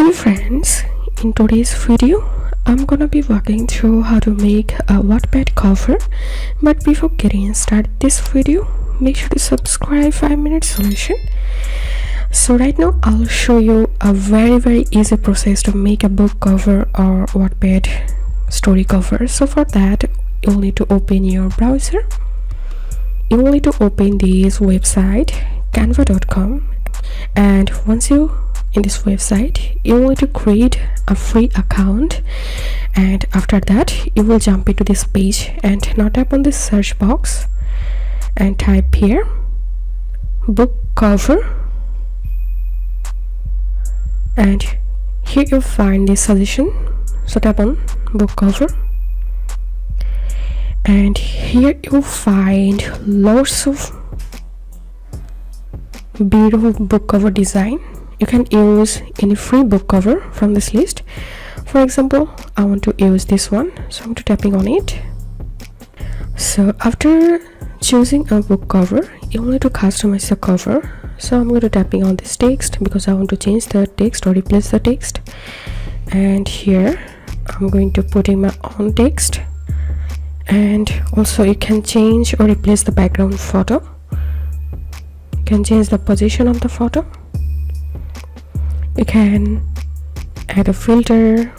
Hello friends, in today's video I'm gonna be walking through how to make a Wattpad cover. But before getting started this video, make sure to subscribe 5-minute solution. So right now I'll show you a very easy process to make a book cover or Wattpad story cover. So for that you'll need to open your browser. You will need to open this website canva.com, and once you in this website you will need to create a free account, and after that you will jump into this page and now tap on this search box and type here book cover, and here you'll find this suggestion. So tap on book cover, and here you'll find lots of beautiful book cover design. You can use any free book cover from this list. For example, I want to use this one, so I'm tapping on it. So after choosing a book cover, you will need to customize the cover. So I'm going to tapping on this text because I want to change the text or replace the text, and here I'm going to put in my own text. And also you can change or replace the background photo. You can change the position of the photo. You can add a filter.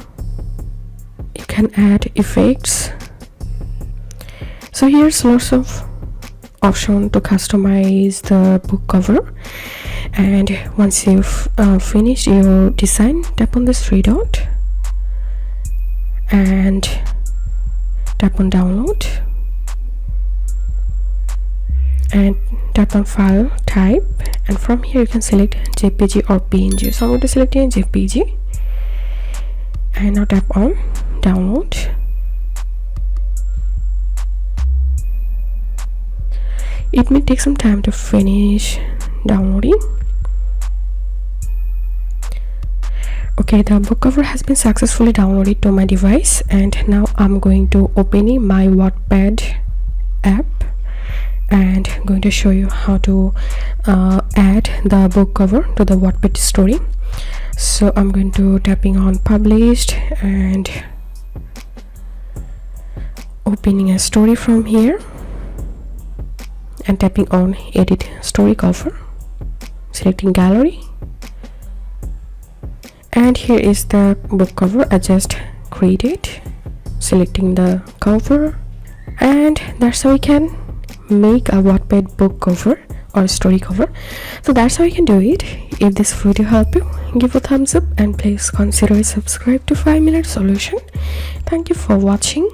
You can add effects. So here's lots of option to customize the book cover. And once you've finished your design, tap on this three dot and tap on download and tap on file type, and from here you can select JPG or PNG. So I'm going to select a JPG and now tap on download. It may take some time to finish downloading. Okay, the book cover has been successfully downloaded to my device, and now I'm going to open my Wattpad app and I'm going to show you how to add the book cover to the Wattpad story. So I'm going to tapping on published and opening a story from here and tapping on edit story cover, selecting gallery, and here is the book cover I just created, selecting the cover, and that's how we can make a Wattpad book cover or story cover. So that's how you can do it. If this video helped you, give a thumbs up and please consider subscribe to 5-minute solution. Thank you for watching.